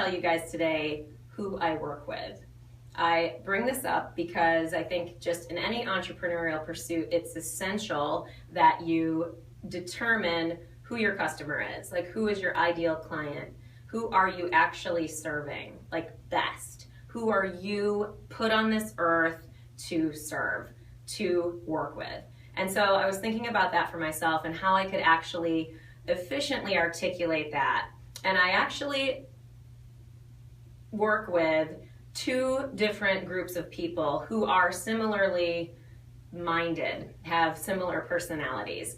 tell you guys today who I work with. I bring this up because I think just in any entrepreneurial pursuit, it's essential that you determine who your customer is. Like, who is your ideal client? Who are you actually serving, like, best? Who are you put on this earth to serve, to work with? And so I was thinking about that for myself and how I could actually efficiently articulate that. And I actually work with two different groups of people who are similarly minded, have similar personalities.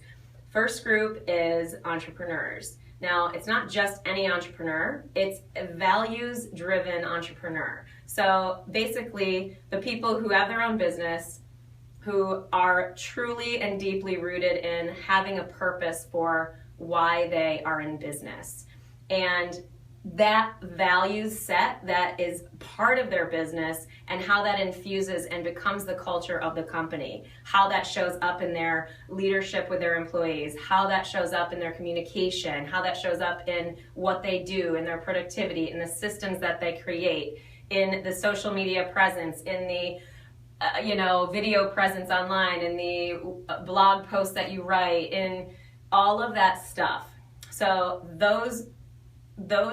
First group is entrepreneurs. Now, it's not just any entrepreneur, it's a values-driven entrepreneur. So basically, the people who have their own business, who are truly and deeply rooted in having a purpose for why they are in business. And that values set that is part of their business and how that infuses and becomes the culture of the company, how that shows up in their leadership with their employees, how that shows up in their communication, how that shows up in what they do, in their productivity, in the systems that they create, in the social media presence, in the video presence online, in the blog posts that you write, in all of that stuff. So those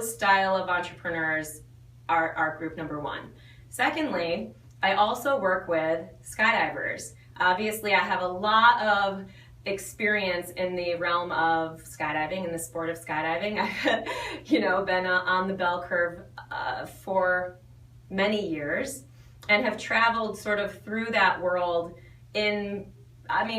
style of entrepreneurs are group number one. Secondly, I also work with skydivers. Obviously, I have a lot of experience in the realm of skydiving, in the sport of skydiving. I've been on the bell curve for many years and have traveled sort of through that world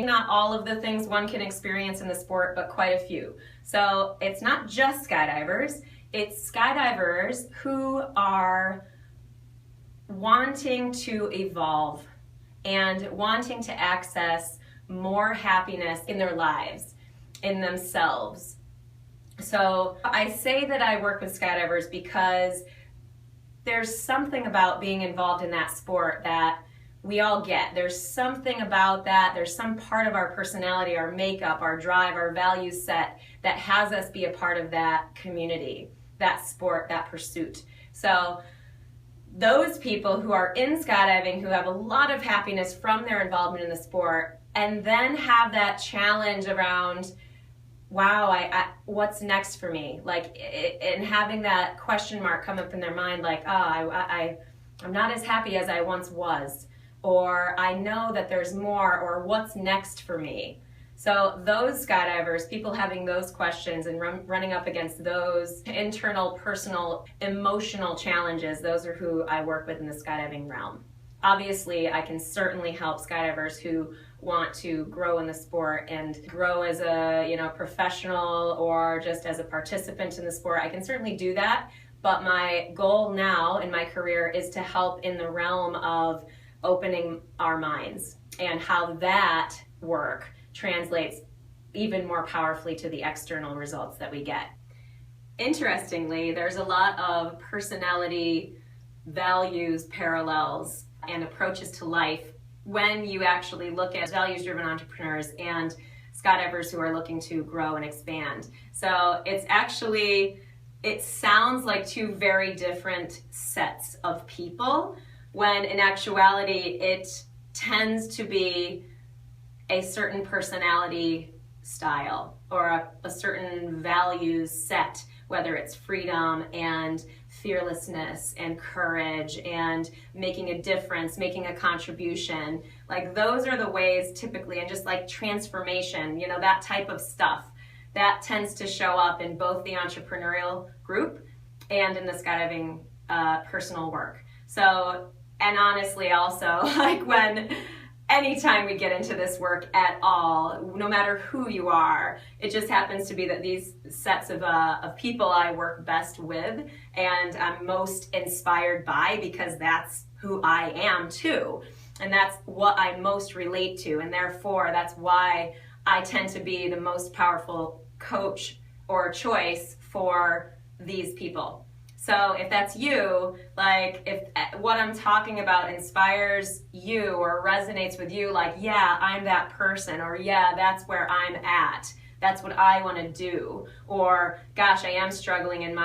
not all of the things one can experience in the sport, but quite a few. So it's not just skydivers, it's skydivers who are wanting to evolve and wanting to access more happiness in their lives, in themselves. So I say that I work with skydivers because there's something about being involved in that sport that we all get. There's something about that. There's some part of our personality, our makeup, our drive, our value set that has us be a part of that community, that sport, that pursuit. So those people who are in skydiving, who have a lot of happiness from their involvement in the sport, and then have that challenge around, wow, what's next for me? And having that question mark come up in their mind, like, I'm not as happy as I once was, or I know that there's more, or what's next for me? So those skydivers, people having those questions and running up against those internal, personal, emotional challenges, those are who I work with in the skydiving realm. Obviously, I can certainly help skydivers who want to grow in the sport and grow as a professional or just as a participant in the sport. I can certainly do that, but my goal now in my career is to help in the realm of opening our minds and how that work translates even more powerfully to the external results that we get. Interestingly, there's a lot of personality, values, parallels, and approaches to life when you actually look at values-driven entrepreneurs and skydivers who are looking to grow and expand. So it sounds like two very different sets of people, when in actuality it tends to be a certain personality style or a certain values set, whether it's freedom and fearlessness and courage and making a difference, making a contribution. Like, those are the ways typically, and just like transformation, that type of stuff, that tends to show up in both the entrepreneurial group and in the skydiving personal work. So, and honestly also, anytime we get into this work at all, no matter who you are, it just happens to be that these sets of people I work best with and I'm most inspired by, because that's who I am too. And that's what I most relate to. And therefore, that's why I tend to be the most powerful coach or choice for these people. So if that's you, if what I'm talking about inspires you or resonates with you, yeah, I'm that person, or yeah, that's where I'm at, that's what I want to do, or gosh, I am struggling in my